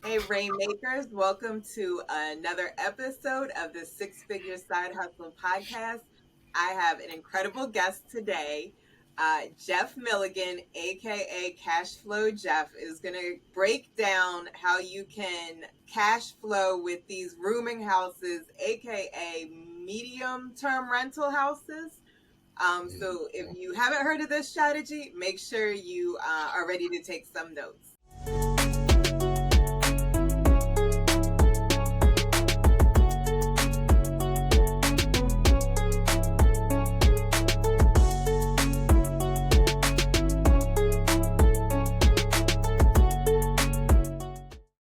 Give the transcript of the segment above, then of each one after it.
Hey, Rainmakers, welcome to another episode of the Six Figure Side Hustle podcast. I have an incredible guest today. Jeff Milligan, aka Cashflow Jeff, is going to break down how you can cash flow with these rooming houses, aka medium term rental houses. So, if you haven't heard of this strategy, make sure you are ready to take some notes.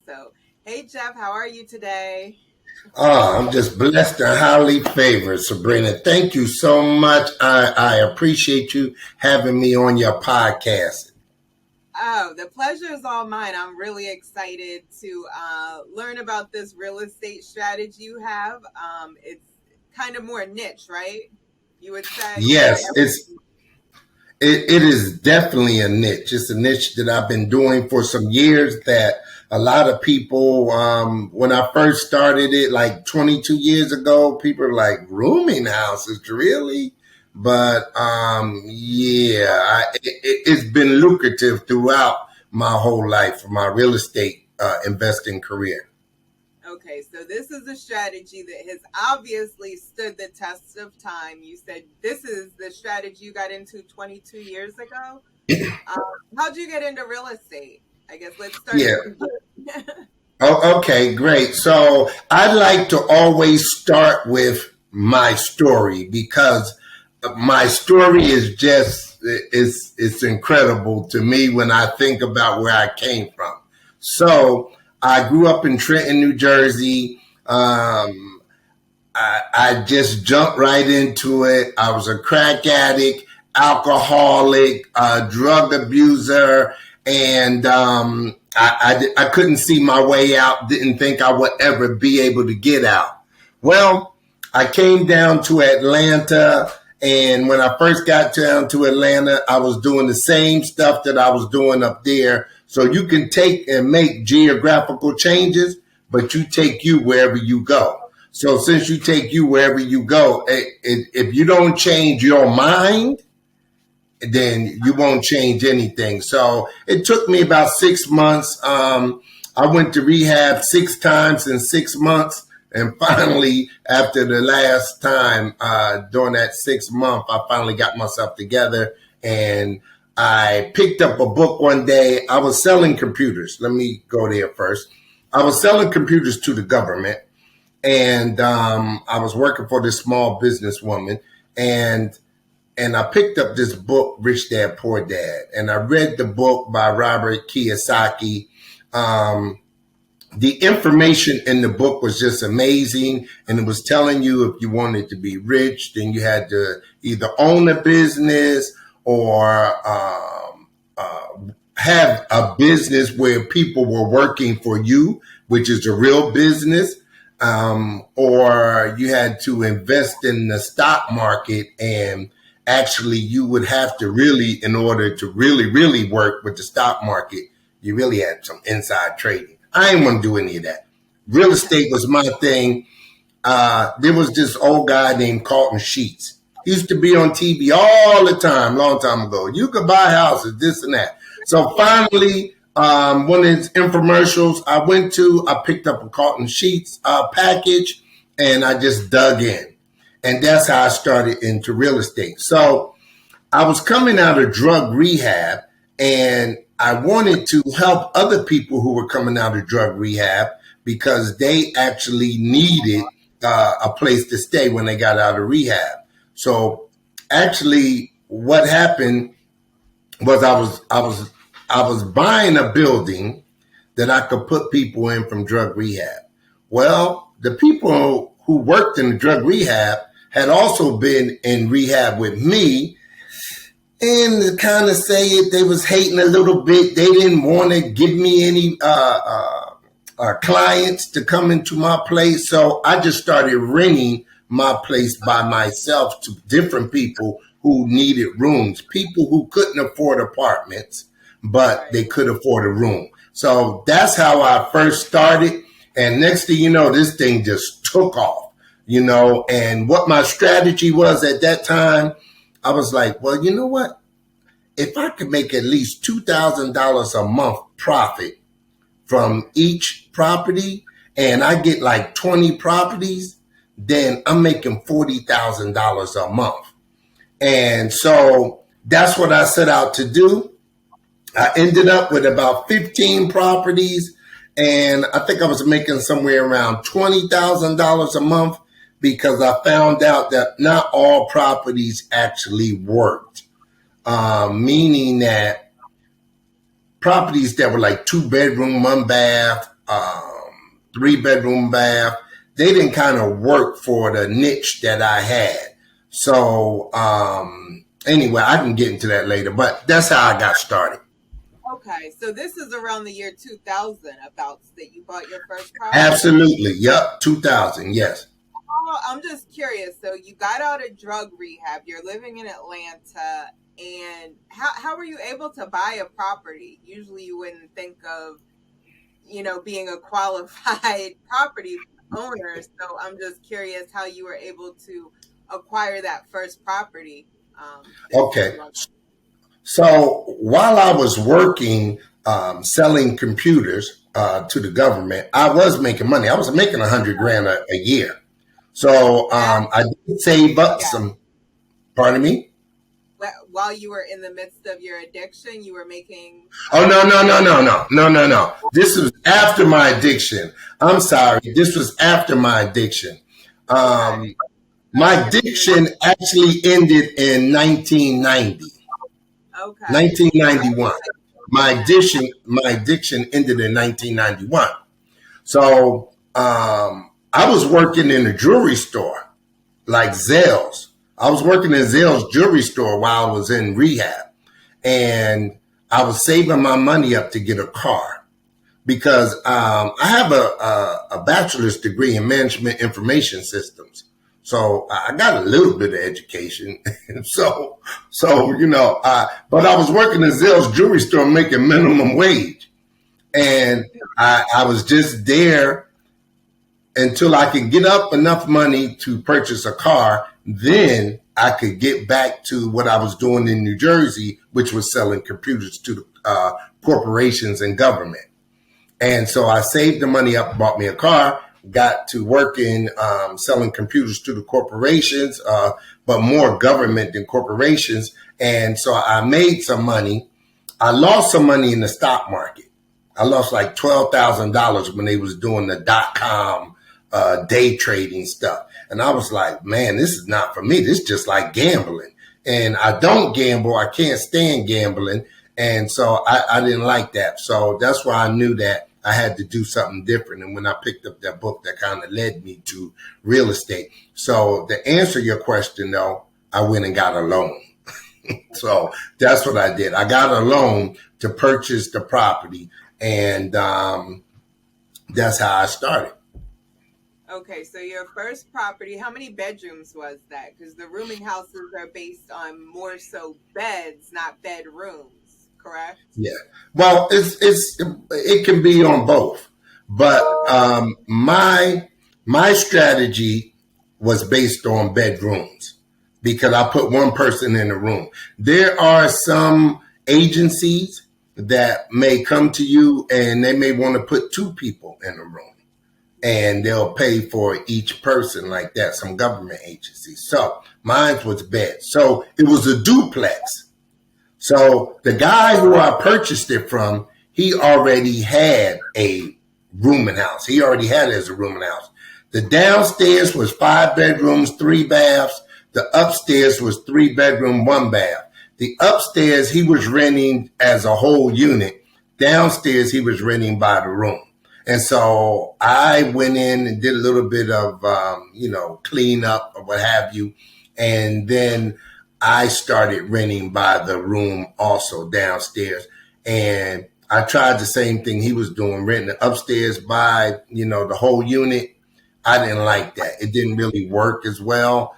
So, hey Jeff, how are you today? Oh, I'm just blessed and highly favored, Sabrina. Thank you so much. I appreciate you having me on your podcast. Oh, the pleasure is all mine. I'm really excited to learn about this real estate strategy you have. It's kind of more niche, right? You would say. Yes, it is definitely a niche. It's a niche that I've been doing for some years that a lot of people, when I first started it like 22 years ago, people were like, rooming houses, really? But it's been lucrative throughout my whole life, my real estate investing career. Okay, so this is a strategy that has obviously stood the test of time. You said this is the strategy you got into 22 years ago. How'd you get into real estate? I guess let's start Yeah. at the beginning. Oh, okay, great. So I like to always start with my story because my story is just it's incredible to me when I think about where I came from. So I grew up in Trenton, New Jersey. I just jumped right into it. I was a crack addict, alcoholic, drug abuser, and I couldn't see my way out. Didn't think I would ever be able to get out. Well, I came down to Atlanta, and when I first got down to Atlanta, I was doing the same stuff that I was doing up there. So you can take and make geographical changes, but you take you wherever you go. So since you take you wherever you go, if you don't change your mind, then you won't change anything. So it took me about 6 months. I went to rehab 6 times in 6 months. And finally, after the last time, during that 6 month, I finally got myself together and I picked up a book one day. I was selling computers. Let me go there first. I was selling computers to the government, and I was working for this small businesswoman, and I picked up this book, Rich Dad Poor Dad, and I read the book by Robert Kiyosaki. The information in the book was just amazing, and it was telling you if you wanted to be rich, then you had to either own a business or have a business where people were working for you, which is a real business, or you had to invest in the stock market, and actually you would have to really, in order to really work with the stock market, you really had some inside trading. I didn't want to do any of that. Real estate was my thing. There was this old guy named Carlton Sheets. He used to be on TV all the time, long time ago. You could buy houses, this and that. So finally, one of his infomercials I picked up a Carlton Sheets package, and I just dug in. And that's how I started into real estate. So I was coming out of drug rehab, and I wanted to help other people who were coming out of drug rehab because they actually needed a place to stay when they got out of rehab. So actually what happened was I was buying a building that I could put people in from drug rehab. Well, the people who worked in the drug rehab had also been in rehab with me. And to kind of say it, they was hating a little bit. They didn't want to give me any clients to come into my place. So I just started renting my place by myself to different people who needed rooms, people who couldn't afford apartments, but they could afford a room. So that's how I first started. And next thing you know, this thing just took off, and what my strategy was at that time, I was like, well, you know what? If I could make at least $2,000 a month profit from each property and I get like 20 properties, then I'm making $40,000 a month. And so that's what I set out to do. I ended up with about 15 properties, and I think I was making somewhere around $20,000 a month because I found out that not all properties actually worked, meaning that properties that were like 2 bedroom, 1 bath, 3 bedroom bath, they didn't kind of work for the niche that I had. So anyway, I can get into that later, but that's how I got started. Okay, so this is around the year 2000 about that you bought your first property? Absolutely. Yep. 2000. Yes. Oh, I'm just curious. So you got out of drug rehab, you're living in Atlanta, and how were you able to buy a property? Usually you wouldn't think of, being a qualified property owner. So I'm just curious how you were able to acquire that first property that you Okay. said you wanted. So while I was working selling computers to the government, I was making money. I was making 100 grand a year. So I did save up Yeah. some. Pardon me. While you were in the midst of your addiction, you were making. Oh, no. This was after my addiction. I'm sorry. This was after my addiction. Okay. My addiction actually ended in 1990. Okay. I 1991. like My that. addiction ended in 1991. So I was working in a jewelry store like Zales. I was working in Zales jewelry store while I was in rehab, and I was saving my money up to get a car because I have a bachelor's degree in management information systems. So I got a little bit of education. But I was working in Zell's jewelry store making minimum wage. And I was just there until I could get up enough money to purchase a car. Then I could get back to what I was doing in New Jersey, which was selling computers to corporations and government. And so I saved the money up, bought me a car, got to working selling computers to the corporations, but more government than corporations. And so I made some money. I lost some money in the stock market. I lost like $12,000 when they was doing the .com day trading stuff. And I was like, man, this is not for me. This is just like gambling. And I don't gamble. I can't stand gambling. And so I didn't like that. So that's why I knew that I had to do something different. And when I picked up that book, that kind of led me to real estate. So to answer your question, though, I went and got a loan. So that's what I did. I got a loan to purchase the property. And that's how I started. Okay, so your first property, how many bedrooms was that? Because the rooming houses are based on more so beds, not bedrooms, correct? Yeah. Well, it can be on both, but my strategy was based on bedrooms because I put one person in the room. There are some agencies that may come to you and they may want to put two people in the room and they'll pay for each person like that, some government agencies. So mine was bed. So it was a duplex. So the guy who I purchased it from, he already had a rooming house. He already had it as a rooming house. The downstairs was 5 bedrooms, 3 baths. The upstairs was 3 bedroom, 1 bath. The upstairs he was renting as a whole unit. Downstairs he was renting by the room. And so I went in and did a little bit of, clean up or what have you. And then I started renting by the room also downstairs. And I tried the same thing he was doing, renting upstairs by, the whole unit. I didn't like that. It didn't really work as well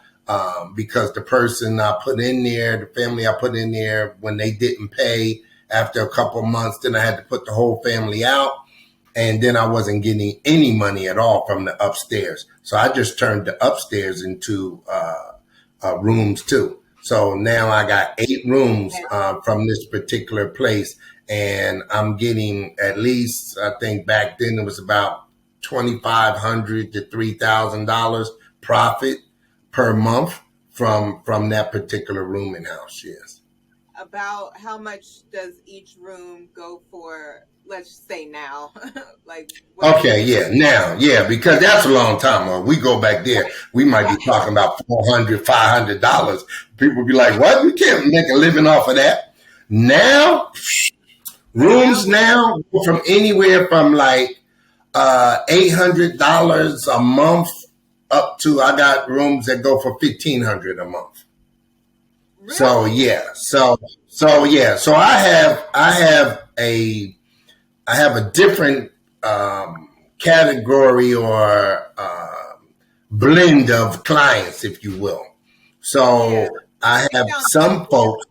because the person I put in there, the family I put in there, when they didn't pay, after a couple months. Then I had to put the whole family out. And then I wasn't getting any money at all from the upstairs. So I just turned the upstairs into rooms too. So now I got 8 rooms from this particular place. And I'm getting at least, I think back then it was about $2,500 to $3,000 profit per month from that particular rooming house. Yes. About how much does each room go for? Let's say now, like. Okay, yeah, now, yeah, because that's a long time. We go back there, we might be talking about $400, $500. People be like, "What? We can't make a living off of that." Now, rooms now go from anywhere from like $800 a month up to, I got rooms that go for $1,500 a month. Really? So yeah, so yeah, so I have a different category or blend of clients, if you will. So I have some folks.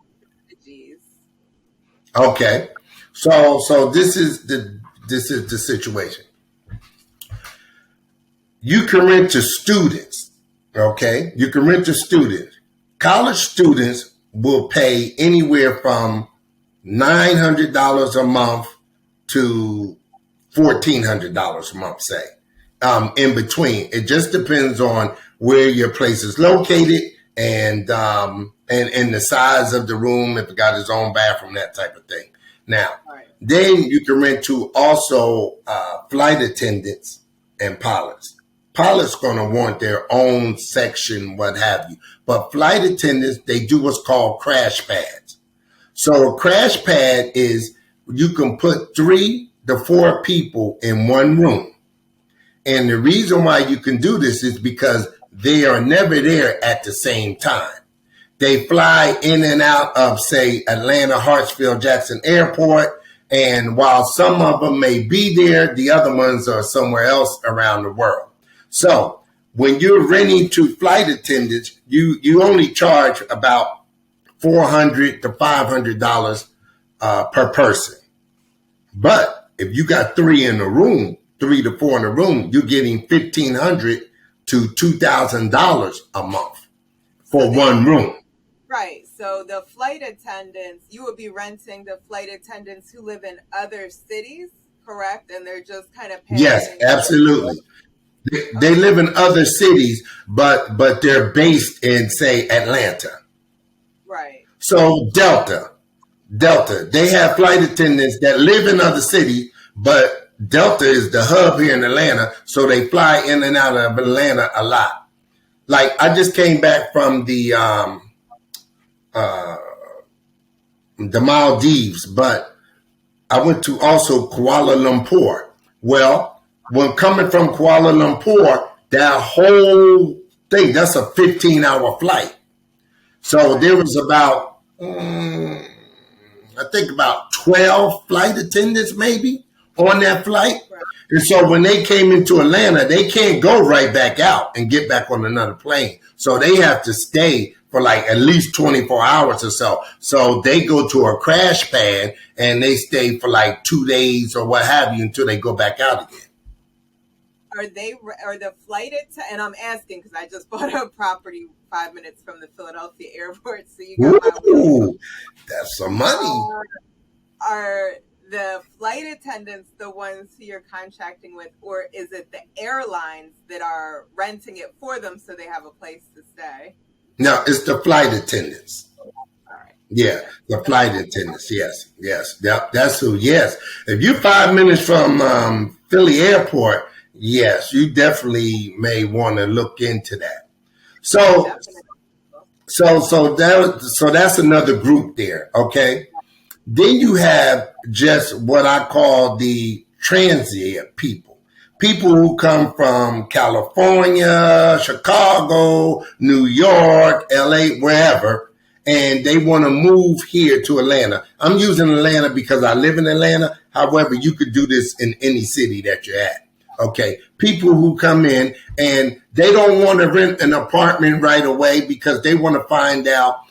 Okay, so this is the situation. You can rent to students. Okay, you can rent to students. College students will pay anywhere from $900 a month to $1,400 a month, say, in between. It just depends on where your place is located and the size of the room, if it got its own bathroom, that type of thing. Now, then you can rent to also flight attendants and pilots. Pilots going to want their own section, what have you. But flight attendants, they do what's called crash pads. So a crash pad is you can put 3 to 4 people in one room. And the reason why you can do this is because they are never there at the same time. They fly in and out of, say, Atlanta, Hartsfield, Jackson Airport. And while some of them may be there, the other ones are somewhere else around the world. So when you're renting to flight attendants, you only charge about $400 to $500 per person. But if you got 3 in a room, 3 to 4 in a room, you're getting $1,500 to $2,000 a month for one room. Right. So the flight attendants, you would be renting the flight attendants who live in other cities, correct? And they're just kind of paying. Yes, absolutely. They live in other cities, but they're based in, say, Atlanta. Right. So Delta, they have flight attendants that live in other cities, but Delta is the hub here in Atlanta, so they fly in and out of Atlanta a lot. Like, I just came back from the Maldives, but I went to also Kuala Lumpur. Well, when coming from Kuala Lumpur, that whole thing, that's a 15-hour flight. So there was about, I think about 12 flight attendants maybe on that flight. And so when they came into Atlanta, they can't go right back out and get back on another plane. So they have to stay for like at least 24 hours or so. So they go to a crash pad and they stay for like 2 days or what have you until they go back out again. Are the flight and I'm asking because I just bought a property 5 minutes from the Philadelphia airport, so you got Ooh, that's some money. Are the flight attendants the ones who you're contracting with, or is it the airlines that are renting it for them so they have a place to stay? No, it's the flight attendants. All right. Yeah, the flight attendants. Yes. That's who. Yes, if you're 5 minutes from Philly Airport, yes, you definitely may want to look into that. So that's another group there. Okay. Then you have just what I call the transient people who come from California, Chicago, New York, LA, wherever, and they want to move here to Atlanta. I'm using Atlanta because I live in Atlanta. However, you could do this in any city that you're at. Okay. People who come in and they don't want to rent an apartment right away because they want to find out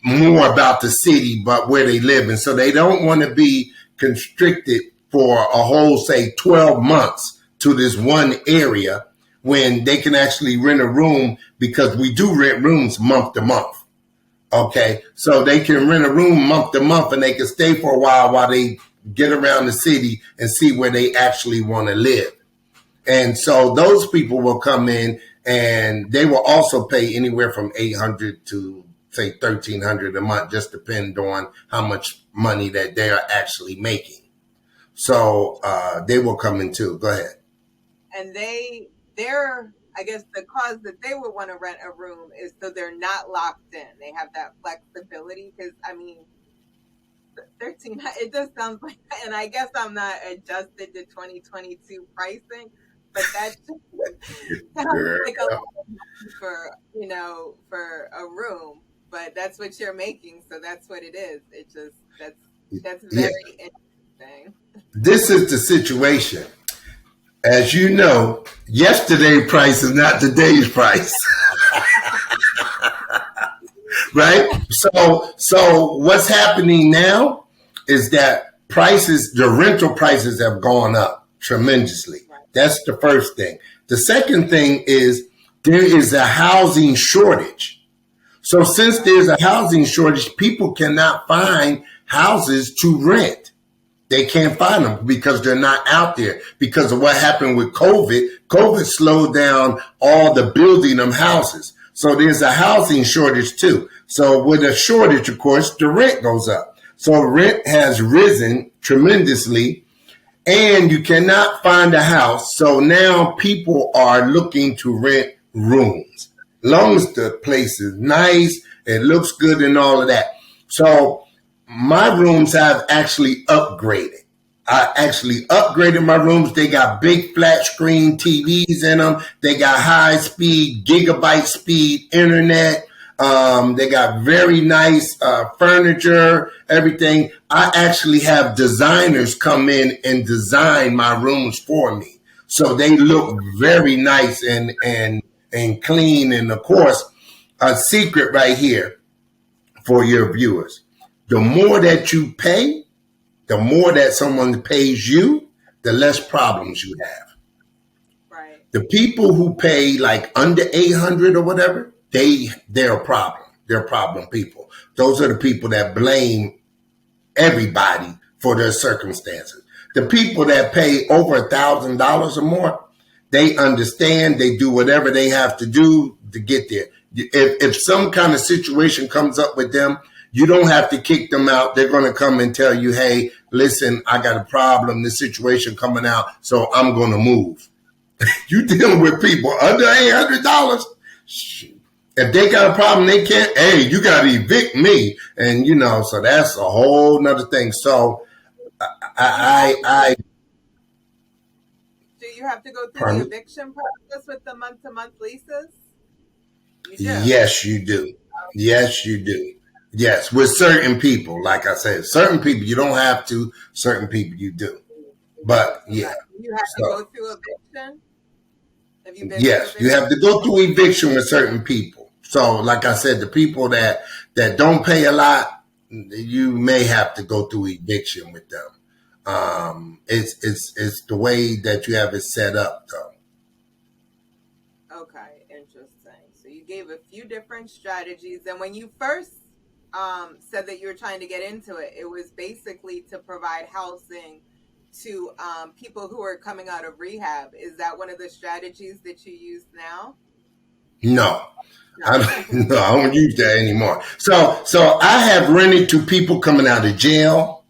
more about the city, but where they live. And so they don't want to be constricted for a whole, say, 12 months to this one area when they can actually rent a room, because we do rent rooms month to month. Okay. So they can rent a room month to month and they can stay for a while they get around the city and see where they actually want to live. And so those people will come in and they will also pay anywhere from $800 to say $1,300 a month, just depend on how much money that they are actually making. So they will come in too. Go ahead. And they're, I guess the cause that they would want to rent a room is so they're not locked in. They have that flexibility, because I mean, 13, it just sounds like, and I guess I'm not adjusted to 2022 pricing, but that sounds like a lot for, for a room, but that's what you're making. So that's what it is. It just, that's very interesting. This is the situation. As you know, yesterday's price is not today's price. Right? So what's happening now is that the rental prices have gone up tremendously. Right. That's the first thing. The second thing is there is a housing shortage. So since there's a housing shortage, people cannot find houses to rent. They can't find them because they're not out there, because of what happened with COVID. COVID slowed down all the building of houses. So there's a housing shortage too. So with a shortage, of course, the rent goes up. So rent has risen tremendously and you cannot find a house. So now people are looking to rent rooms. As long as the place is nice, it looks good and all of that. So my rooms have actually upgraded. I actually upgraded my rooms. They got big flat screen TVs in them. They got high speed, gigabyte speed internet. They got very nice furniture, everything. I actually have designers come in and design my rooms for me. So they look very nice and clean. And of course, a secret right here for your viewers. The more that you pay, the more that someone pays you, the less problems you have. Right. The people who pay like under 800 or whatever, they're a problem. They're problem people. Those are the people that blame everybody for their circumstances. The people that pay over $1,000 or more, they understand, they do whatever they have to do to get there. If some kind of situation comes up with them, you don't have to kick them out. They're going to come and tell you, hey, listen, I got a problem, this situation coming out, so I'm going to move. You dealing with people under $800. If they got a problem, they can't, hey, you got to evict me. And, so that's a whole nother thing. So I do you have to go through the eviction process with the month-to-month leases? You do. Yes, you do. Yes, you do. Yes, with certain people, like I said, certain people you don't have to, certain people you do. But yeah. You have to go through eviction? Have you been Yes, you have to go through eviction with certain people. So like I said, the people that don't pay a lot, you may have to go through eviction with them. It's the way that you have it set up though. Okay, interesting. So you gave a few different strategies, and when you first said that you were trying to get into it, it was basically to provide housing to people who are coming out of rehab. Is that one of the strategies that you use now? No. I don't use that anymore. So I have rented to people coming out of jail,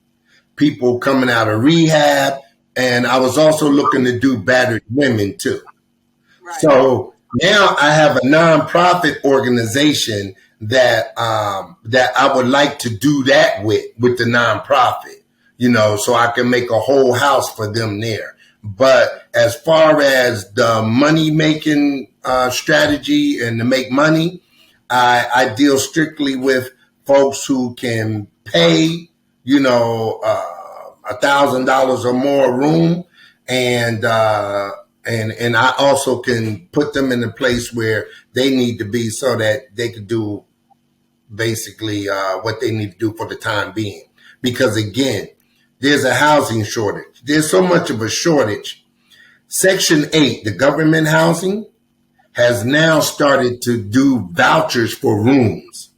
people coming out of rehab, and I was also looking to do battered women too. Right. So now I have a nonprofit organization that I would like to do that with the nonprofit, so I can make a whole house for them there. But as far as the money making strategy and to make money, I deal strictly with folks who can pay, $1,000 or more a room, and I also can put them in a place where they need to be so that they could do basically what they need to do for the time being. Because again, there's a housing shortage. There's so much of a shortage. Section 8, the government housing, has now started to do vouchers for rooms.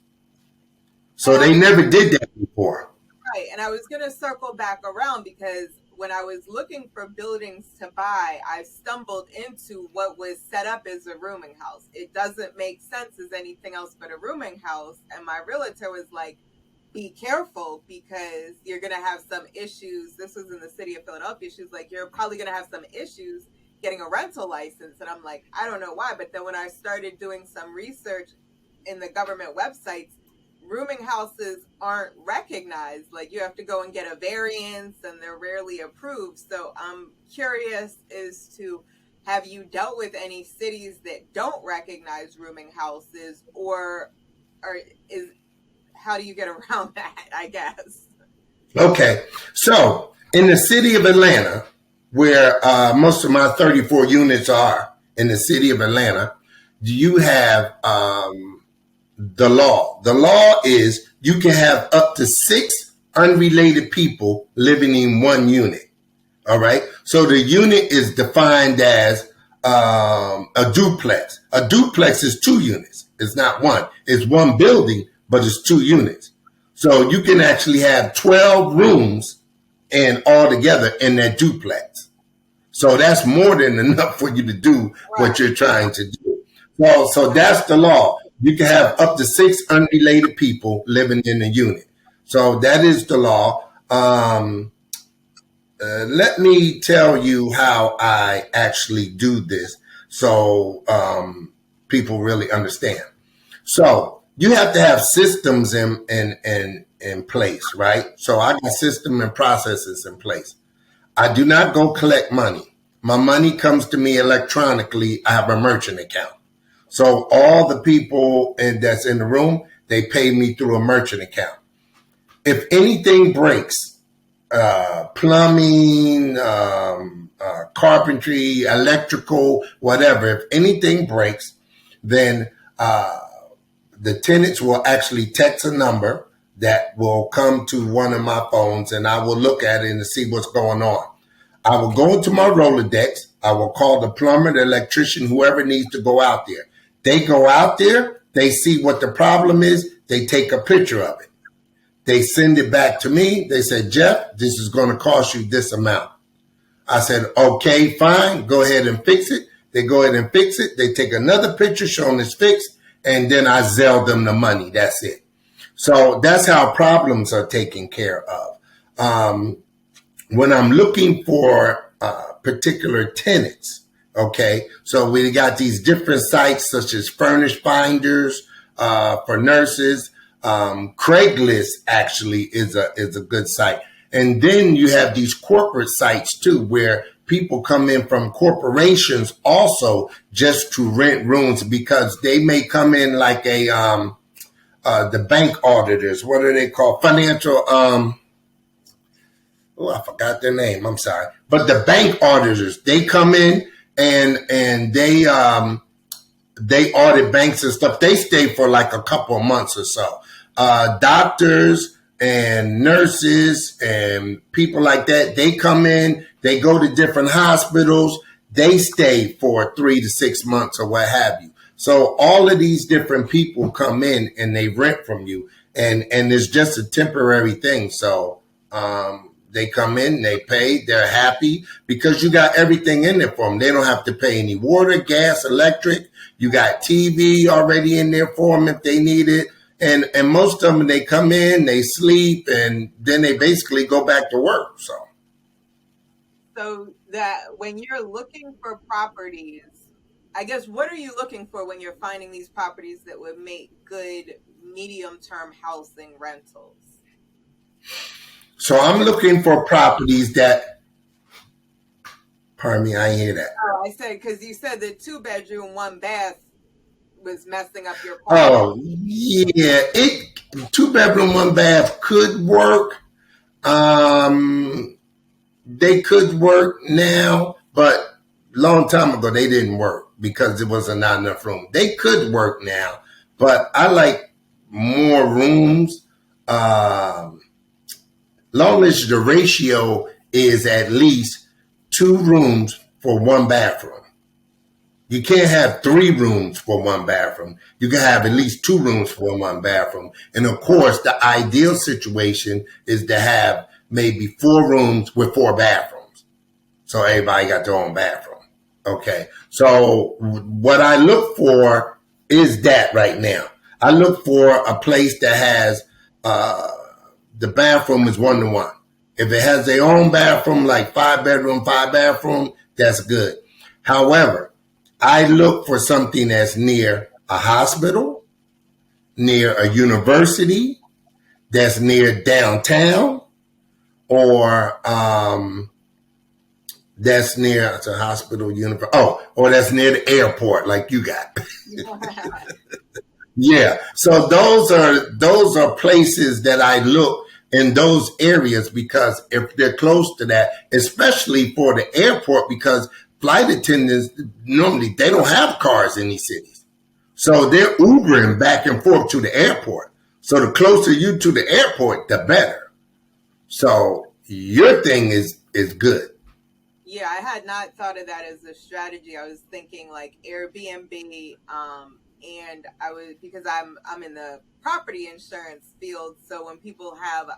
So they never did that before. Right. And I was going to circle back around because when I was looking for buildings to buy, I stumbled into what was set up as a rooming house. It doesn't make sense as anything else but a rooming house. And my realtor was like, be careful because you're going to have some issues. This was in the city of Philadelphia. She was like, you're probably going to have some issues getting a rental license. And I'm like, I don't know why. But then when I started doing some research in the government websites, rooming houses aren't recognized. Like you have to go and get a variance and they're rarely approved. So I'm curious as to, have you dealt with any cities that don't recognize rooming houses, or how do you get around that, I guess? Okay. So in the city of Atlanta, where most of my 34 units are in the city of Atlanta, you have the law. The law is you can have up to 6 unrelated people living in one unit. All right. So the unit is defined as a duplex. A duplex is 2 units. It's not one. It's one building, but it's 2 units. So you can actually have 12 rooms and all together in that duplex. So that's more than enough for you to do what you're trying to do. So that's the law. You can have up to 6 unrelated people living in a unit. So that is the law. Let me tell you how I actually do this so people really understand. So you have to have systems in place, right? So I got system and processes in place. I do not go collect money. My money comes to me electronically. I have a merchant account. So all the people that's in the room, they pay me through a merchant account. If anything breaks, plumbing, carpentry, electrical, whatever, if anything breaks, then the tenants will actually text a number that will come to one of my phones, and I will look at it and see what's going on. I will go into my Rolodex. I will call the plumber, the electrician, whoever needs to go out there. They go out there, they see what the problem is, they take a picture of it. They send it back to me. They said, Jeff, this is going to cost you this amount. I said, okay, fine, go ahead and fix it. They go ahead and fix it. They take another picture showing it's fixed, and then I Zelle them the money. That's it. So that's how problems are taken care of. When I'm looking for particular tenants, okay, so we got these different sites such as Furnish Finders for nurses. Craigslist actually is a good site. And then you have these corporate sites too, where people come in from corporations also just to rent rooms, because they may come in like the bank auditors. What are they called? Financial, I forgot their name. I'm sorry. But the bank auditors, they come in and they audit banks and stuff. They stay for like a couple of months or so. Doctors and nurses and people like that, they come in, they go to different hospitals, they stay for 3 to 6 months or what have you. So all of these different people come in and they rent from you, and it's just a temporary thing. So they come in, they pay, they're happy because you got everything in there for them. They don't have to pay any water, gas, electric. You got TV already in there for them if they need it. And most of them, they come in, they sleep, and then they basically go back to work. So that when you're looking for properties, I guess, what are you looking for when you're finding these properties that would make good medium-term housing rentals? So I'm looking for properties that, pardon me, I didn't hear that. Oh, I said, because you said that 2-bedroom, 1-bath was messing up your plan. Oh, yeah. 2-bedroom, 1-bath could work. They could work now, but long time ago, they didn't work because there was not enough room. They could work now, but I like more rooms, um, long as the ratio is at least 2 rooms for 1 bathroom. You can't have 3 rooms for 1 bathroom. You can have at least 2 rooms for 1 bathroom. And of course, the ideal situation is to have maybe 4 rooms with 4 bathrooms. So everybody got their own bathroom. Okay. So what I look for is that right now. I look for a place that has the bathroom is 1-to-1. If it has their own bathroom, like 5 bedroom, 5 bathroom, that's good. However, I look for something that's near a hospital, near a university, that's near downtown, or that's near a hospital, university. Oh, or that's near the airport, like you got. Yeah. So those are places that I look in those areas, because if they're close to that, especially for the airport, because flight attendants normally they don't have cars in these cities. So they're Ubering back and forth to the airport. So the closer you to the airport, the better. So your thing is good. Yeah, I had not thought of that as a strategy. I was thinking like Airbnb, and I was, because I'm in the property insurance field, so when people have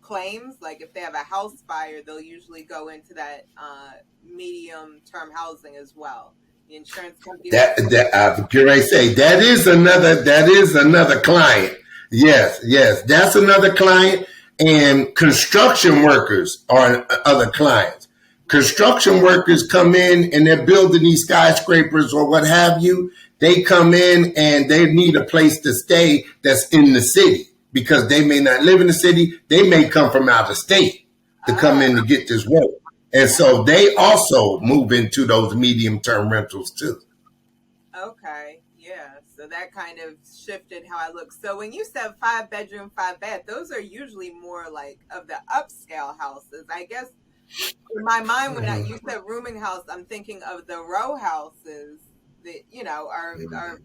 claims, like if they have a house fire, they'll usually go into that medium term housing as well. The insurance company That I can I say that is another client. Yes, that's another client. And construction workers are other clients. Construction workers come in and they're building these skyscrapers or what have you. They come in and they need a place to stay that's in the city, because they may not live in the city. They may come from out of state to come in to get this work. And so they also move into those medium term rentals too. Okay, yeah. So that kind of shifted how I look. So when you said 5 bedroom, 5 bath, those are usually more like of the upscale houses. I guess in my mind, when you said rooming house, I'm thinking of the row houses that, are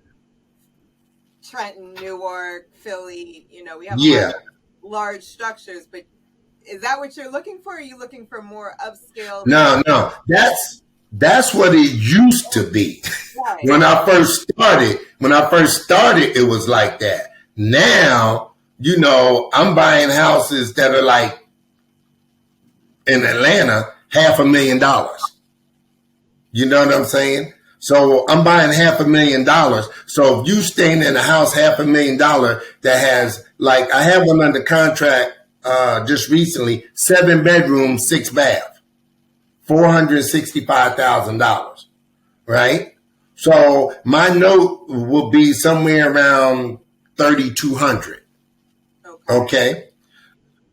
Trenton, Newark, Philly. We have a lot Yeah. of large structures, but is that what you're looking for? Or are you looking for more upscale? No. That's what it used to be. Right. When I first started, it was like that. Now, I'm buying houses that are like in Atlanta, $500,000. You know what I'm saying? So I'm buying $500,000. So if you staying in a house $500,000 that has, like, I have one under contract just recently, 7 bedrooms, 6 bath, $465,000, right? So my note will be somewhere around 3,200. Okay.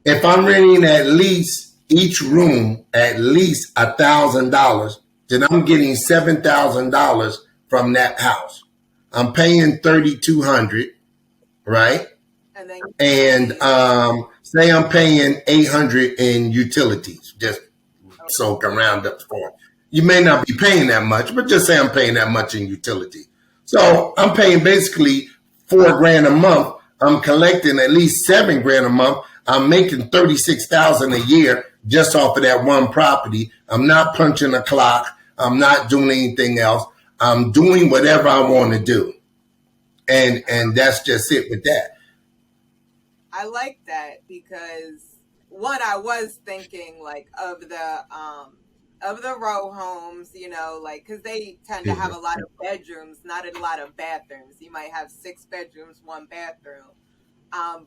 If I'm renting at least each room at least $1,000, then I'm getting $7,000 from that house. I'm paying 3,200, right? And say I'm paying 800 in utilities, just so can round up for. You may not be paying that much, but just say I'm paying that much in utility. So I'm paying basically $4,000 a month. I'm collecting at least $7,000 a month. I'm making 36,000 a year just off of that one property. I'm not punching a clock. I'm not doing anything else. I'm doing whatever I want to do. And that's just it with that. I like that because one, I was thinking like of the row homes, like because they tend to have a lot of bedrooms, not a lot of bathrooms. You might have 6 bedrooms, 1 bathroom.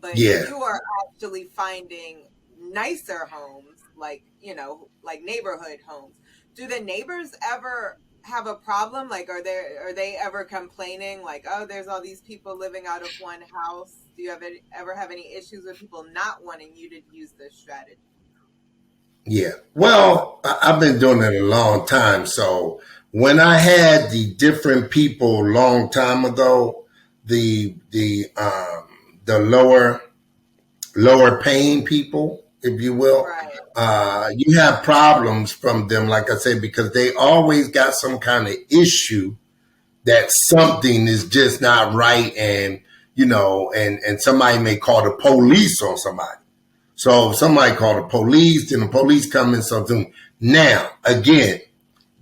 But you are actually finding nicer homes, like neighborhood homes. Do the neighbors ever have a problem? Like, are they ever complaining? Like, oh, there's all these people living out of one house. Do you ever have any issues with people not wanting you to use this strategy? Yeah. Well, I've been doing it a long time. So when I had the different people long time ago, the lower paying people, if you will, you have problems from them, like I said, because they always got some kind of issue that something is just not right. And, and somebody may call the police on somebody. So if somebody called the police, then the police come in something. Now, again,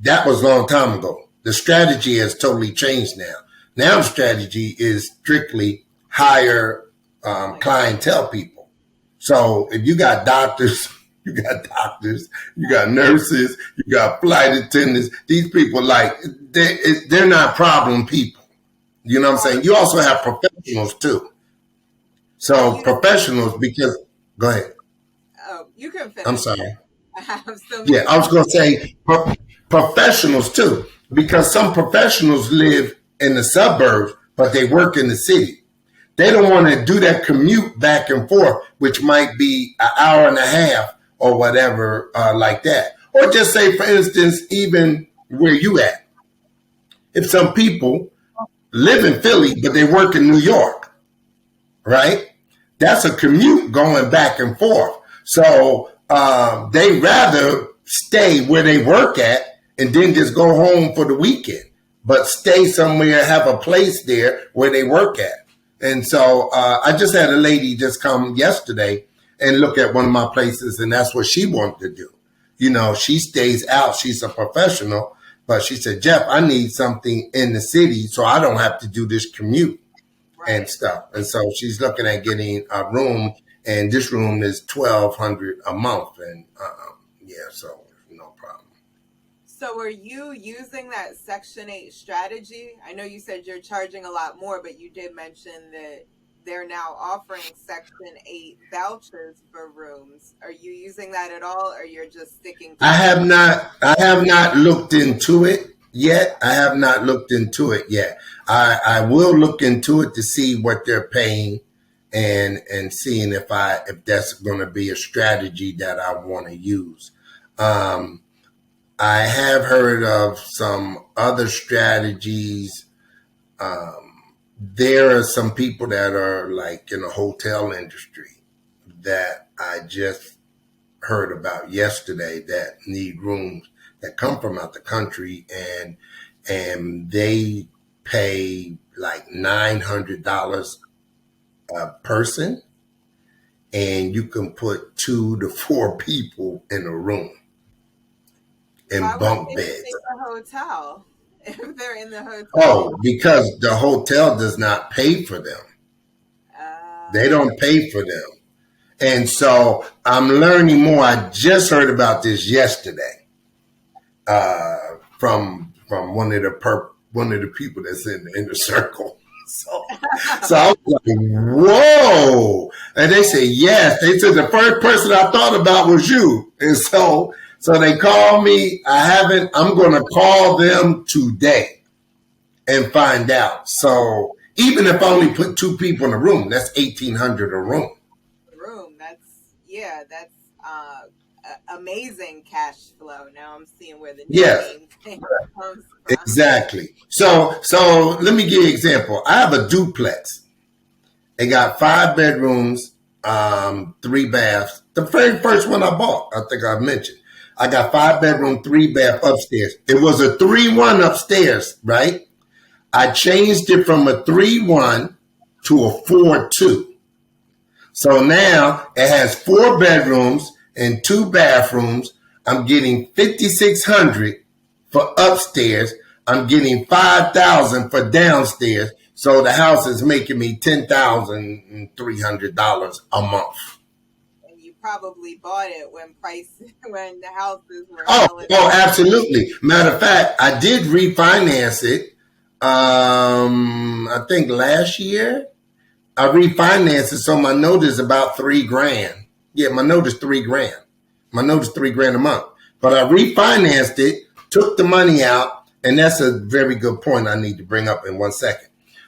that was a long time ago. The strategy has totally changed now. Now the strategy is strictly hire clientele people. So if you got doctors, you got nurses, you got flight attendants. These people, like, they're not problem people. You know what I'm saying? You also have professionals too. So professionals, because go ahead. Oh, you can finish. I'm sorry. I have so Yeah, I was going to say professionals too, because some professionals live in the suburbs, but they work in the city. They don't want to do that commute back and forth, which might be an hour and a half or whatever, like that. Or just say, for instance, even where you at. If some people live in Philly, but they work in New York, right? That's a commute going back and forth. So they rather stay where they work at and then just go home for the weekend, but stay somewhere, have a place there where they work at. And so I just had a lady just come yesterday and look at one of my places, and that's what she wanted to do. She stays out. She's a professional, but she said, Jeff, I need something in the city so I don't have to do this commute and stuff. And so she's looking at getting a room, and this room is $1,200 a month. And so no problem. So are you using that Section 8 strategy? I know you said you're charging a lot more, but you did mention that they're now offering Section 8 vouchers for rooms. Are you using that at all, or you're just sticking to I have not looked into it yet. I will look into it to see what they're paying and seeing if that's going to be a strategy that I want to use. I have heard of some other strategies. There are some people that are like in the hotel industry that I just heard about yesterday that need rooms that come from out the country, and they pay like $900 a person, and you can put 2 to 4 people in a room in bunk beds. A hotel if they're in the hotel. Oh, because the hotel does not pay for them. They don't pay for them. And so I'm learning more. I just heard about this yesterday from one of the people that's in the inner circle. So I was like, whoa. And they said, yes. They said the first person I thought about was you. And so they called me. I'm going to call them today and find out. So even if I only put 2 people in a room, that's $1,800 a room. That's amazing cash flow. Now I'm seeing where the name thing comes from. Exactly. So let me give you an example. I have a duplex. It got 5 bedrooms, 3 baths. The very first one I bought, I think I mentioned. I got 5 bedroom, 3 bath upstairs. It was a 3-1 upstairs, right? I changed it from a 3-1 to a 4-2. So now it has 4 bedrooms and 2 bathrooms. I'm getting $5,600 for upstairs. I'm getting $5,000 for downstairs. So the house is making me $10,300 a month. And you probably bought it when the houses were. Oh, absolutely. Matter of fact, I did refinance it. I think last year. I refinanced it, so my note is about $3,000. Yeah, my note is $3,000. My note is $3,000 a month. But I refinanced it, took the money out, and that's a very good point I need to bring up in 1 second.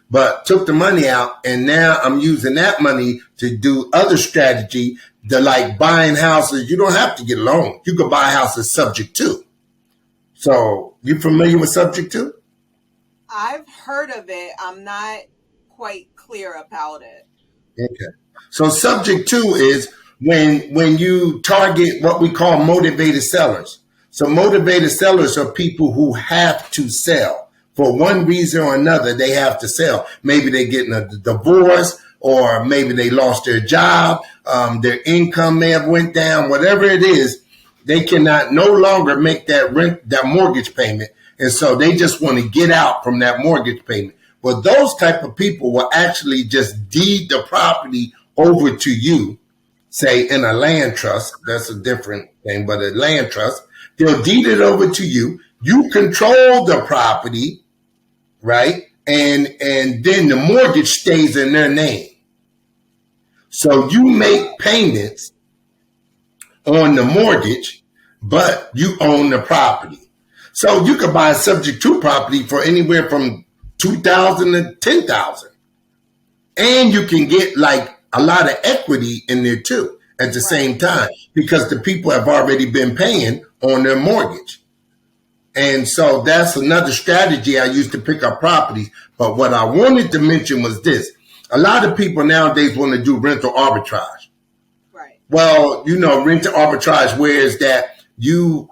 But took the money out, and now I'm using that money to do other strategy, like buying houses. You don't have to get a loan. You can buy houses subject to. So you familiar with subject to? I've heard of it. I'm not quite clear about it. Okay. So subject to is when you target what we call motivated sellers. So motivated sellers are people who have to sell. for one reason or another, they have to sell. Maybe they're getting a divorce, or maybe they lost their job. Their income may have went down. Whatever it is, they cannot no longer make that mortgage payment. And so they just want to get out from that mortgage payment. Well, those type of people will actually just deed the property over to you, say in a land trust. That's a different thing, but a land trust. They'll deed it over to you. You control the property, right? And then the mortgage stays in their name. So you make payments on the mortgage, but you own the property. So you could buy a subject to property for anywhere from $2,000 to $10,000. And you can get like a lot of equity in there too at the same time, because the people have already been paying on their mortgage. And so that's another strategy I use to pick up properties. But what I wanted to mention was this. A lot of people nowadays want to do rental arbitrage. Right. Well, rental arbitrage, where is that you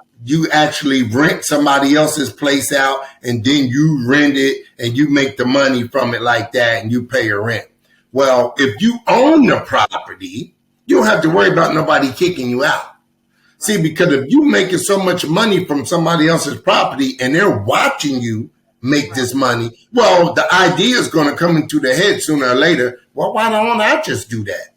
actually rent somebody else's place out, and then you rent it and you make the money from it like that, and you pay your rent. Well, if you own the property, you don't have to worry about nobody kicking you out. See, because if you're making so much money from somebody else's property and they're watching you make this money, well, the idea is going to come into their head sooner or later. Well, why don't I just do that?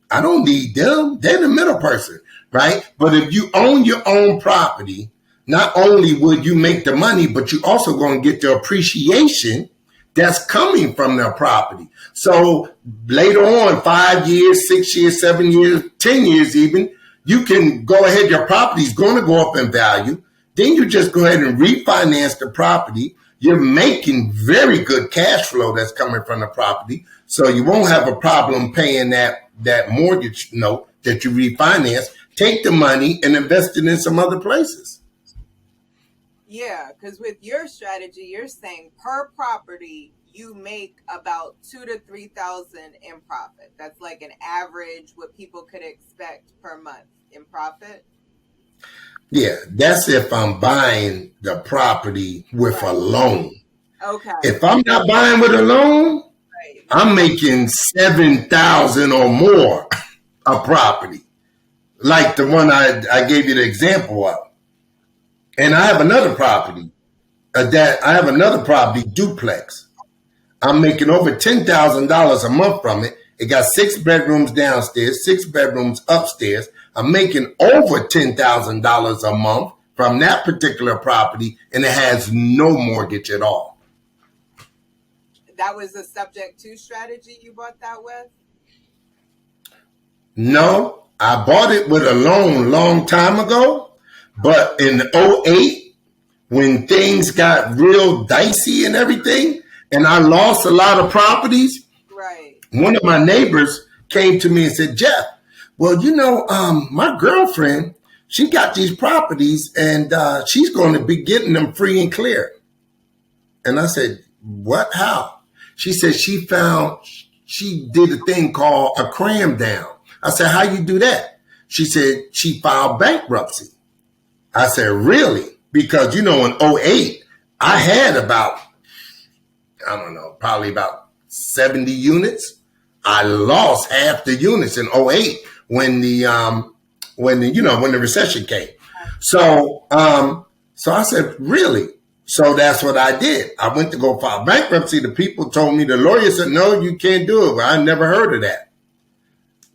I don't need them. They're the middle person, right? But if you own your own property, not only would you make the money, but you're also going to get the appreciation that's coming from their property. So later on, 5 years, 6 years, 7 years, 10 years even, you can go ahead, your property is going to go up in value. Then you just go ahead and refinance the property. You're making very good cash flow that's coming from the property. So you won't have a problem paying that mortgage note that you refinance. Take the money and invest it in some other places. Yeah, because with your strategy, you're saying per property, you make about $2,000 to $3,000 in profit. That's like an average what people could expect per month in profit. Yeah, that's if I'm buying the property with a loan. Okay. If I'm not buying with a loan, I'm making $7,000 or more a property, like the one I gave you the example of. And I have another property duplex. I'm making over $10,000 a month from it. It got 6 bedrooms downstairs, 6 bedrooms upstairs. I'm making over $10,000 a month from that particular property, and it has no mortgage at all. That was a subject to strategy you bought that with? No, I bought it with a loan long time ago, but in 2008, when things got real dicey and everything, and I lost a lot of properties, one of my neighbors came to me and said, Jeff, well, my girlfriend, she got these properties and she's going to be getting them free and clear. And I said, what? How? She said she did a thing called a cram down. I said, how you do that? She said she filed bankruptcy. I said, really? Because, in 2008, I had probably about 70 units. I lost half the units in 2008 when the recession came. So I said, really? So that's what I did. I went to go file bankruptcy. The people told me, the lawyer said, no, you can't do it. Well, I never heard of that.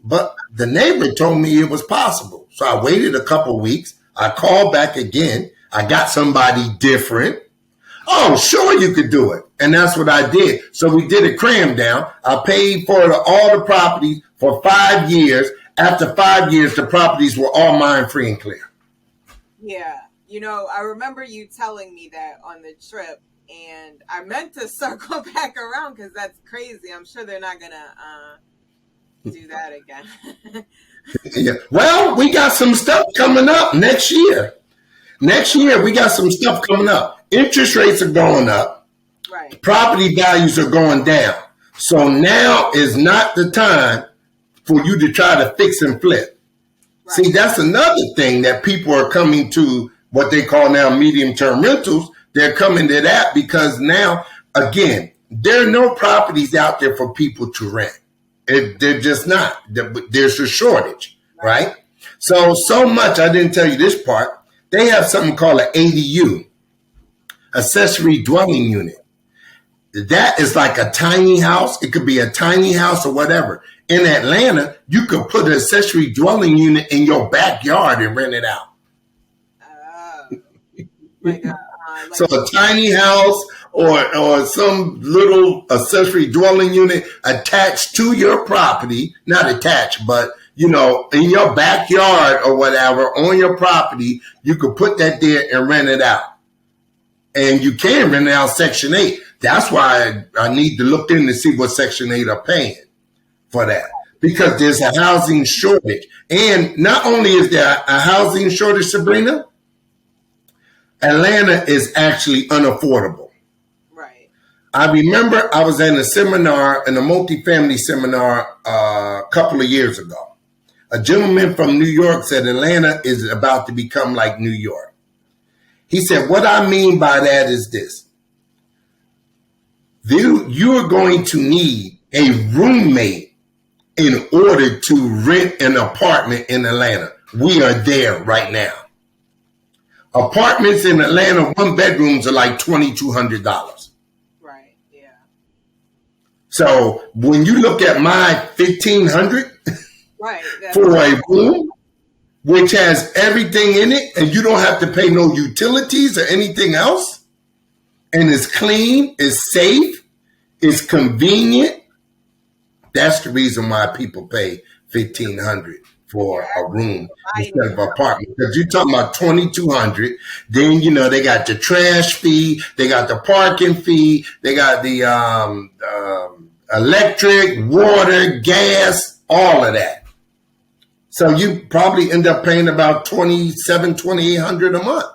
But the neighbor told me it was possible. So I waited a couple of weeks. I called back again. I got somebody different. Oh, sure, you could do it. And that's what I did. So we did a cram down. I paid for all the properties for 5 years. After 5 years, the properties were all mine, free and clear. Yeah. I remember you telling me that on the trip, and I meant to circle back around because that's crazy. I'm sure they're not going to do that again. Yeah. Well, we got some stuff coming up next year. Next year, we got some stuff coming up. Interest rates are going up. Right. Property values are going down. So now is not the time for you to try to fix and flip. Right. See, that's another thing that people are coming to what they call now medium-term rentals, They're coming to that because now, again, there are no properties out there for people to rent. They're just not. There's a shortage, right? So much, I didn't tell you this part, they have something called an ADU, accessory dwelling unit. That is like a tiny house. It could be a tiny house or whatever. In Atlanta, you could put an accessory dwelling unit in your backyard and rent it out. Like so a tiny house or some little accessory dwelling unit attached to your property, not attached, but in your backyard or whatever on your property, you could put that there and rent it out. And you can rent it out Section 8. That's why I need to look in to see what Section 8 are paying for that. Because there's a housing shortage. And not only is there a housing shortage, Sabrina, Atlanta is actually unaffordable. Right. I remember I was in a seminar, in a multifamily seminar a couple of years ago. A gentleman from New York said Atlanta is about to become like New York. He said, what I mean by that is this. You are going to need a roommate in order to rent an apartment in Atlanta. We are there right now. Apartments in Atlanta, one bedrooms are like $2,200. Right, yeah. So when you look at my $1,500 right, for a room, which has everything in it, and you don't have to pay no utilities or anything else, and it's clean, it's safe, it's convenient. That's the reason why people pay $1,500 for a room instead of an apartment. Because you're talking about $2,200. Then they got the trash fee, they got the parking fee, they got the electric, water, gas, all of that. So you probably end up paying about $2,800 a month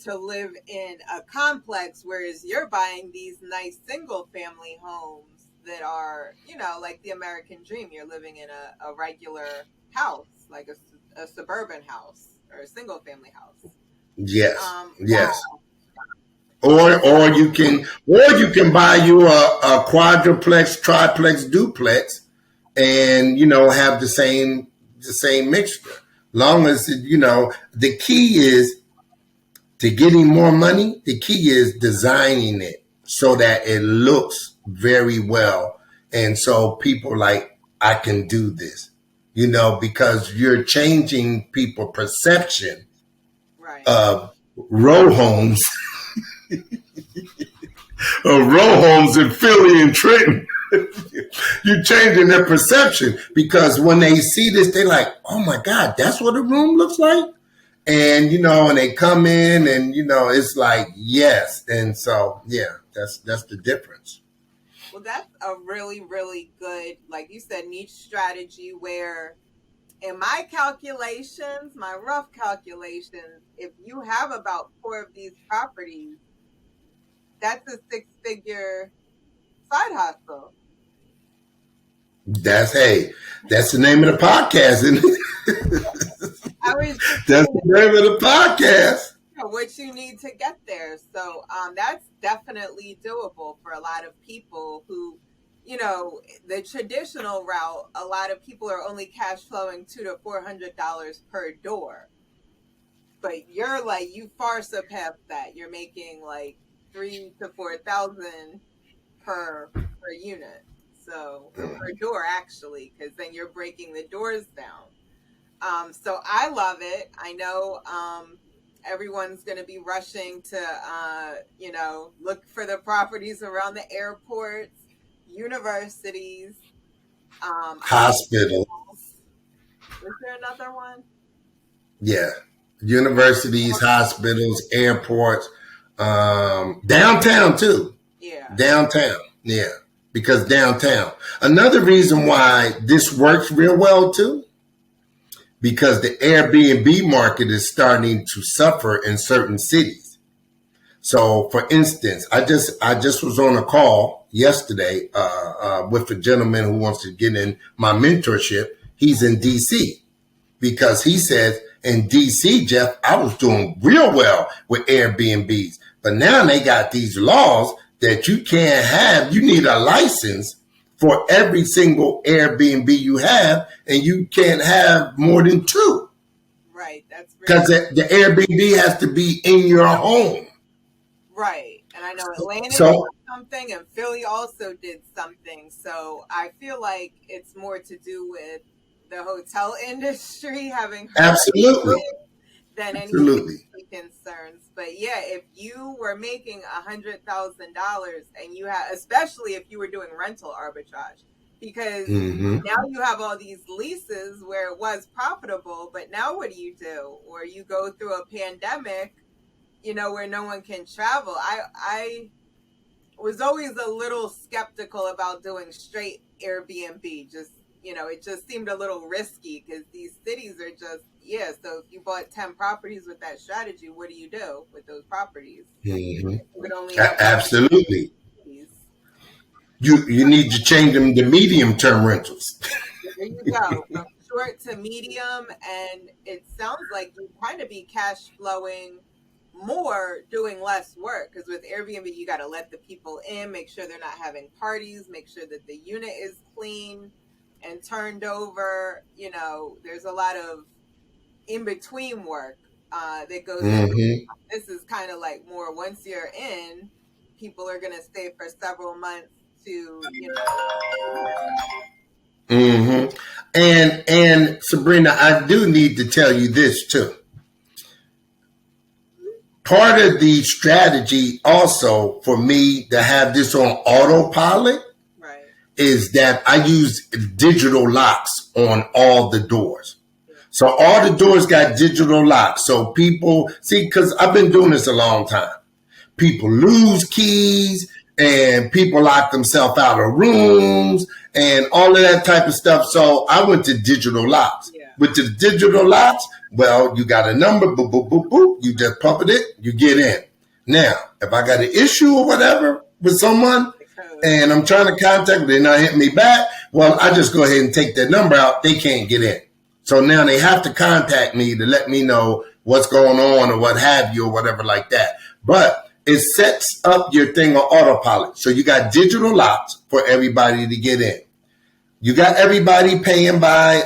to live in a complex, whereas you're buying these nice single family homes that are, like the American dream. You're living in a regular house, like a suburban house or a single family house. Yes. Yes. Or you can buy you a quadruplex, triplex, duplex, and have the same mixture. Long as the key is to getting more money. The key is designing it so that it looks very well, and so people like, I can do this, because you're changing people's perception of row homes, in Philly and Trenton. You're changing their perception because when they see this, they're like, oh my God, that's what a room looks like. And, and they come in and, it's like, yes. And so, yeah, that's the difference. Well, that's a really, really good, like you said, niche strategy where in my calculations, my rough calculations, if you have about 4 of these properties, that's a 6-figure side hustle. That's the name of the podcast, isn't it? That's the name of the podcast. What you need to get there. So that's definitely doable for a lot of people who, the traditional route, a lot of people are only cash flowing $200 to $400 per door. But you're like, you far surpassed that. You're making like $3,000 to $4,000 per unit. So per door, actually, because then you're breaking the doors down. So I love it. I know everyone's going to be rushing to, look for the properties around the airports, universities, hospitals. Is there another one? Yeah. Universities, hospitals, airports, downtown too. Yeah. Downtown. Yeah. Because downtown. Another reason why this works real well too, because the Airbnb market is starting to suffer in certain cities. So, for instance, I just was on a call yesterday with a gentleman who wants to get in my mentorship. He's in D.C. because he says in D.C., Jeff, I was doing real well with Airbnbs. But now they got these laws that you can't have. You need a license for every single Airbnb you have, and you can't have more than two. Right. That's because really the Airbnb has to be in your home. right. And I know Atlanta did So something and Philly also did something. So I feel like it's more to do with the hotel industry having heard absolutely, than any absolutely. safety concerns. But yeah, if you were making $100,000 and you had, especially if you were doing rental arbitrage, because Mm-hmm. now you have all these leases where it was profitable, but now what do? Or you go through a pandemic, where no one can travel. I was always a little skeptical about doing straight Airbnb. Just, it just seemed a little risky because these cities are just, yeah. So if you bought 10 properties with that strategy, what do you do with those properties? Mm-hmm. You would only have Absolutely. properties. You need to change them to medium term rentals. There you go, from short to medium. And it sounds like you kind of be cash flowing more doing less work, because with Airbnb you got to let the people in, make sure they're not having parties, make sure that the unit is clean and turned over. There's a lot of in between work that goes in. Mm-hmm. This is kind of like more once you're in, people are going to stay for several months to Mm-hmm. And Sabrina, I do need to tell you this too. Part of the strategy also for me to have this on autopilot right. is that I use digital locks on all the doors. So all the doors got digital locks. So people see, because I've been doing this a long time. People lose keys and people lock themselves out of rooms and all of that type of stuff. So I went to digital locks. Yeah. With the digital locks, well, you got a number, boop, boop, boop, boop. You just pump it, you get in. Now, if I got an issue or whatever with someone and I'm trying to contact them, they're not hitting me back, well, I just go ahead and take their number out. They can't get in. So now they have to contact me to let me know what's going on or what have you or whatever like that. But it sets up your thing on autopilot. So you got digital locks for everybody to get in. You got everybody paying by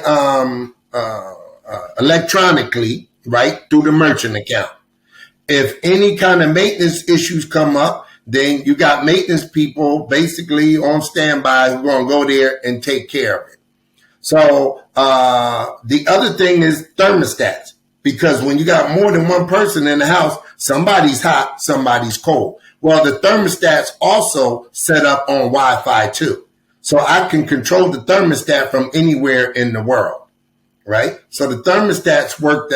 electronically, right, through the merchant account. If any kind of maintenance issues come up, then you got maintenance people basically on standby who are going to go there and take care of it. So the other thing is thermostats, because when you got more than one person in the house, somebody's hot, somebody's cold. Well, the thermostats also set up on Wi-Fi too. So I can control the thermostat from anywhere in the world, right? So the thermostats work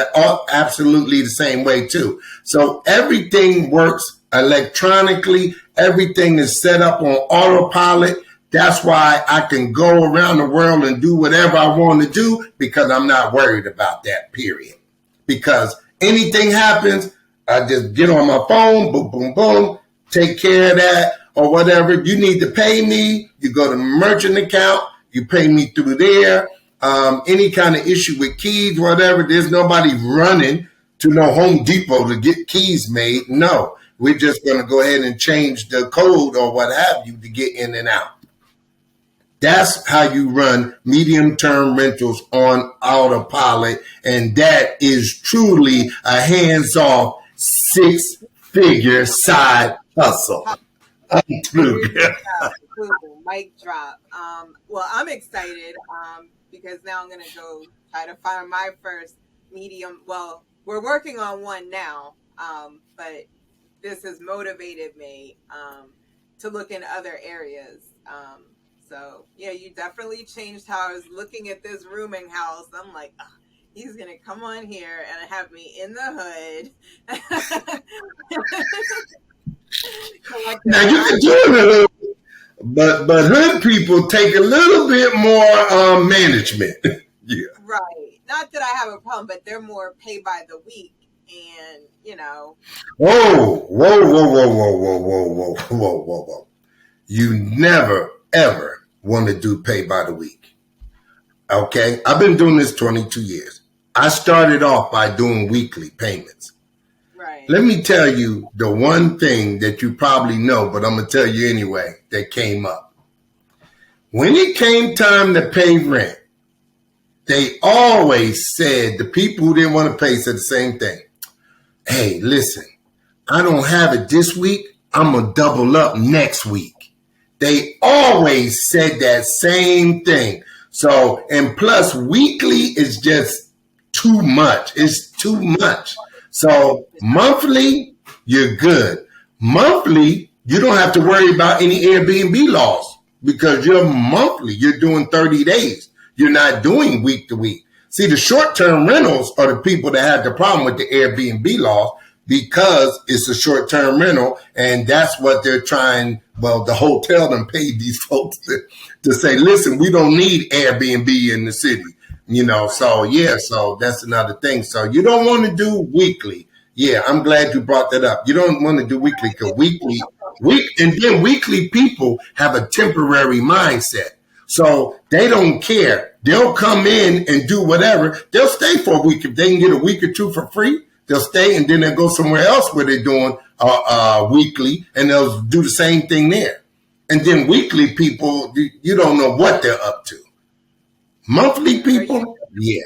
absolutely the same way too. So everything works electronically. Everything is set up on autopilot. That's why I can go around the world and do whatever I want to do, because I'm not worried about that, period. Because anything happens, I just get on my phone, boom, boom, boom, take care of that or whatever. You need to pay me, you go to the merchant account, you pay me through there. Any kind of issue with keys, whatever, there's nobody running to no Home Depot to get keys made. No, we're just going to go ahead and change the code or what have you to get in and out. That's how you run medium-term rentals on autopilot, and that is truly a hands-off six-figure side hustle. Mic drop. Well, I'm excited because now I'm going to go try to find my first medium. Well, we're working on one now, but this has motivated me to look in other areas. So, yeah, you definitely changed how I was looking at this rooming house. I'm like, oh, he's going to come on here and have me in the hood. Now, you can do it a little bit, but hood people take a little bit more management. Yeah. Right. Not that I have a problem, but they're more pay by the week. And, Whoa, whoa, whoa, whoa, whoa, whoa, whoa, whoa, whoa, whoa, whoa. You never, ever want to do pay by the week. Okay? I've been doing this 22 years. I started off by doing weekly payments. Right. Right. Let me tell you the one thing that you probably know, but I'm going to tell you anyway, that came up. When it came time to pay rent, they always said, the people who didn't want to pay said the same thing. Hey, listen, I don't have it this week. I'm going to double up next week. They always said that same thing. So, and plus weekly is just too much. It's too much. So monthly, you're good. Monthly, you don't have to worry about any Airbnb laws because you're monthly. You're doing 30 days. You're not doing week to week. See, the short-term rentals are the people that have the problem with the Airbnb laws because it's a short-term rental, and that's what they're trying. Well, the hotel done paid these folks to say, listen, we don't need Airbnb in the city. So yeah, so that's another thing. So you don't want to do weekly. Yeah, I'm glad you brought that up. You don't want to do weekly because weekly people have a temporary mindset. So they don't care. They'll come in and do whatever. They'll stay for a week. If they can get a week or two for free, they'll stay and then they'll go somewhere else where they're doing weekly and they'll do the same thing there. And then weekly people, you don't know what they're up to. Monthly people, yeah.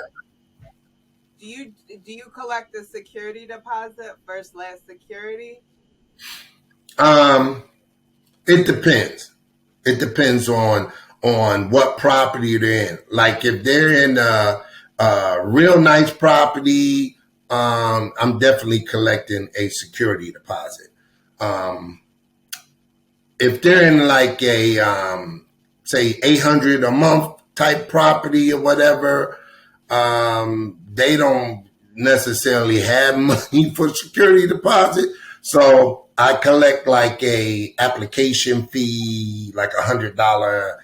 Do you collect the security deposit, first last security? It depends. It depends on what property they're in. Like if they're in a real nice property, I'm definitely collecting a security deposit. If they're in like a say $800 a month type property or whatever, they don't necessarily have money for security deposit. So I collect like a application fee, like $100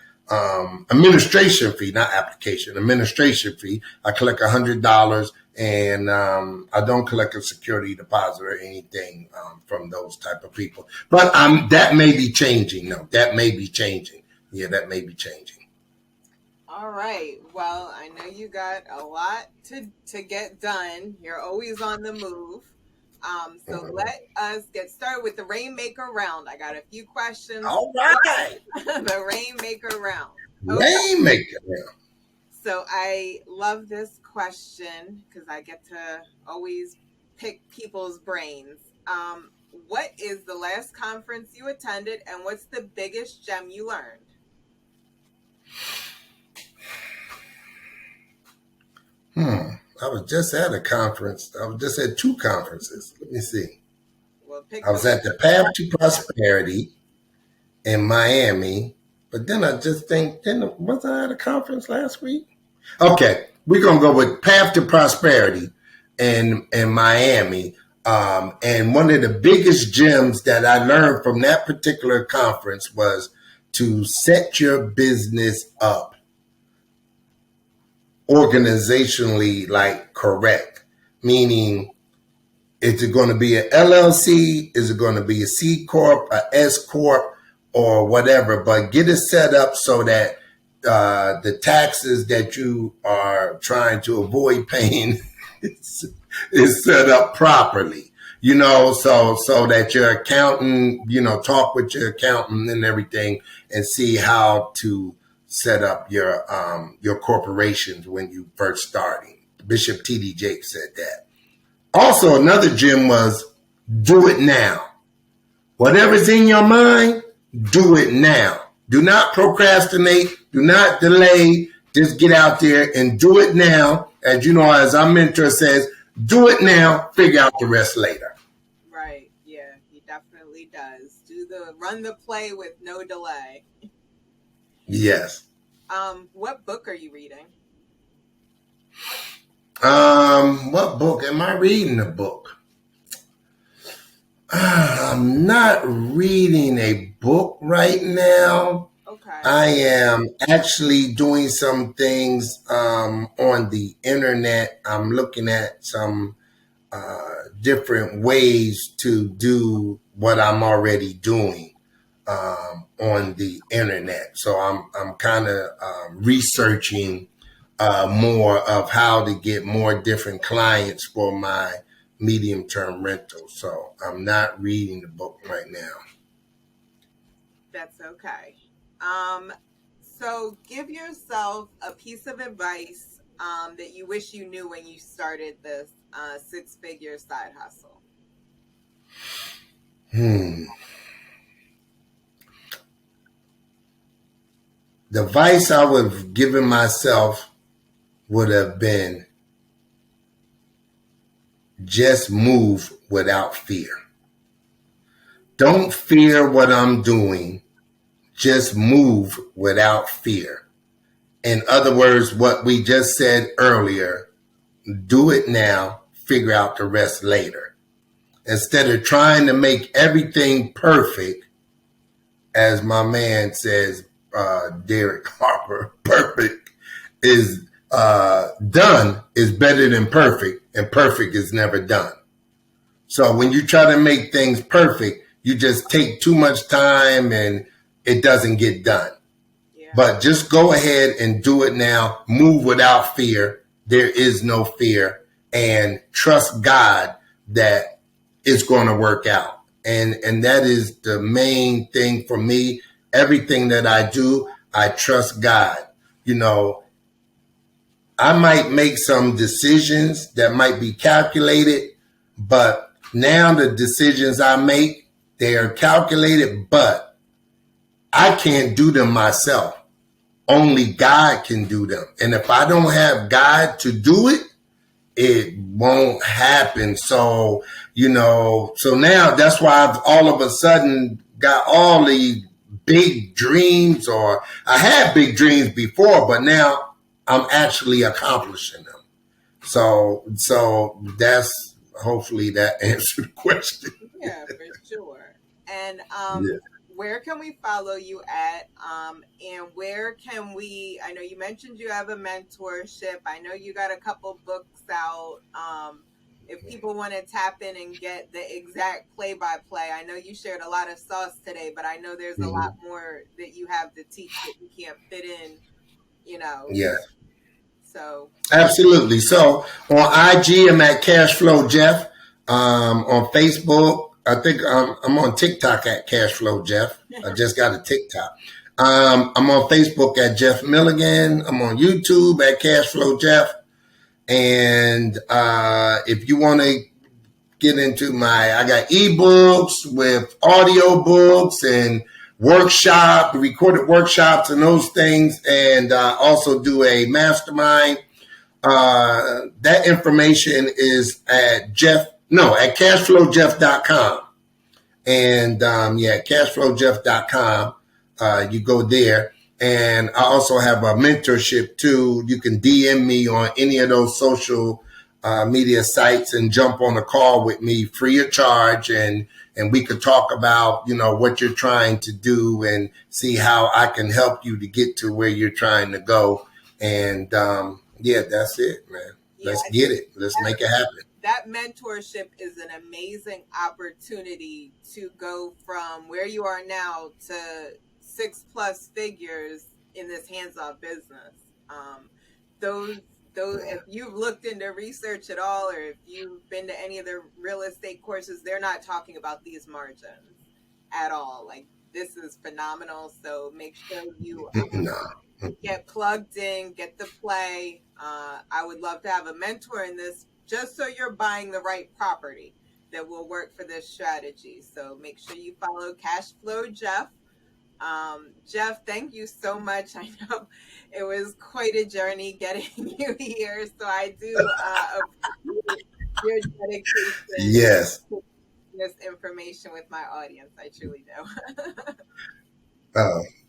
administration fee, not application, administration fee. I collect $100 and I don't collect a security deposit or anything from those type of people. But that may be changing. No, that may be changing. Yeah, that may be changing. All right. Well, I know you got a lot to get done. You're always on the move. So let us get started with the Rainmaker round. I got a few questions. All right. The Rainmaker round. Okay. Rainmaker round. So I love this question because I get to always pick people's brains. What is the last conference you attended and what's the biggest gem you learned? I was just at a conference. I was just at 2 conferences. Let me see. Well, I was at the Path to Prosperity in Miami, but then I just think, was I at a conference last week? Okay, we're going to go with Path to Prosperity in Miami. And one of the biggest gems that I learned from that particular conference was to set your business up organizationally, like correct, meaning is it going to be an LLC? Is it going to be a C Corp, a S Corp, or whatever? But get it set up so that the taxes that you are trying to avoid paying is set up properly. So that your accountant, talk with your accountant and everything and see how to set up your corporations when you first starting. Bishop T.D. Jakes said that. Also, another gem was do it now. Whatever's in your mind, do it now. Do not procrastinate. Do not delay. Just get out there and do it now. As our mentor says, do it now, figure out the rest later. Right. Yeah, he definitely does. Run the play with no delay. Yes. What book are you reading? What book? Am I reading a book? I'm not reading a book right now. Okay. I am actually doing some things on the internet. I'm looking at some different ways to do what I'm already doing on the internet. So I'm kind of researching more of how to get more different clients for my medium-term rental. So I'm not reading the book right now. That's okay. Um, so give yourself a piece of advice that you wish you knew when you started this six-figure side hustle. The advice I would have given myself would have been just move without fear. Don't fear what I'm doing. Just move without fear. In other words, what we just said earlier, do it now, figure out the rest later. Instead of trying to make everything perfect, as my man says, Derek Harper, perfect is done is better than perfect, and perfect is never done. So when you try to make things perfect, you just take too much time and it doesn't get done. Yeah. But just go ahead and do it now. Move without fear. There is no fear. And trust God that it's going to work out. And that is the main thing for me. Everything that I do, I trust God. You know, I might make some decisions that might be calculated, but now the decisions I make, they are calculated, but I can't do them myself. Only God can do them. And if I don't have God to do it, it won't happen. So, you know, so now that's why I've all of a sudden got all these big dreams, or I had big dreams before, but now I'm actually accomplishing them. So that's, hopefully that answered the question. Yeah, for sure. And where can we follow you at? And where can we, I know you mentioned you have a mentorship. I know you got a couple books out. If people want to tap in and get the exact play-by-play, I know you shared a lot of sauce today, but I know there's a lot more that you have to teach that you can't fit in, you know. Yeah. So absolutely. So on IG, I'm at Cashflow Jeff. On Facebook, I think I'm on TikTok at Cashflow Jeff. I just got a TikTok. I'm on Facebook at Jeff Milligan. I'm on YouTube at Cashflow Jeff. And if you want to get into I got ebooks with audio books and recorded workshops and those things. And also do a mastermind. That information is at cashflowjeff.com. And cashflowjeff.com. You go there. And I also have a mentorship too. You can DM me on any of those social media sites and jump on a call with me free of charge. And we could talk about, you know, what you're trying to do and see how I can help you to get to where you're trying to go. And that's it, man. Let's get it. Let's make it happen. That mentorship is an amazing opportunity to go from where you are now to 6+ figures in this hands-off business. Those if you've looked into research at all, or if you've been to any of the real estate courses, they're not talking about these margins at all. Like, this is phenomenal. So make sure you get plugged in, get the play. I would love to have a mentor in this, just so you're buying the right property that will work for this strategy. So make sure you follow Cashflow Jeff. Jeff, thank you so much. I know it was quite a journey getting you here, so I do appreciate your dedication. Yes. To this information with my audience. I truly do.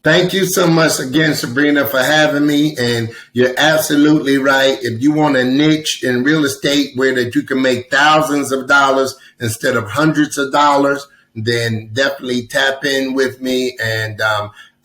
Thank you so much again, Sabrina, for having me. And you're absolutely right. If you want a niche in real estate where that you can make thousands of dollars instead of hundreds of dollars, then definitely tap in with me. And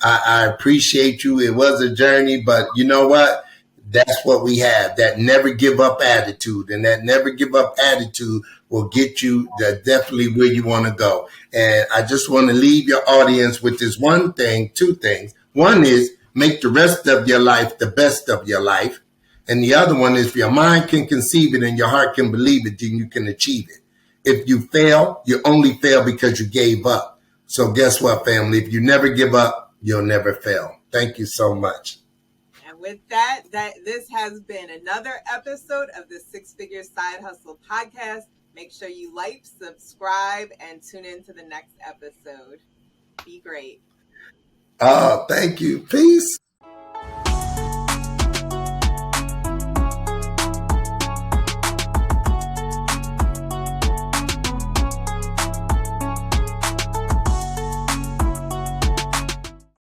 I appreciate you. It was a journey, but you know what? That's what we have, that never give up attitude. And that never give up attitude will get you definitely where you want to go. And I just want to leave your audience with this two things. One is make the rest of your life the best of your life. And the other one is if your mind can conceive it and your heart can believe it, then you can achieve it. If you fail, you only fail because you gave up. So guess what, family? If you never give up, you'll never fail. Thank you so much. And with that, this has been another episode of the Six Figure Side Hustle podcast. Make sure you like, subscribe, and tune in to the next episode. Be great. Thank you. Peace.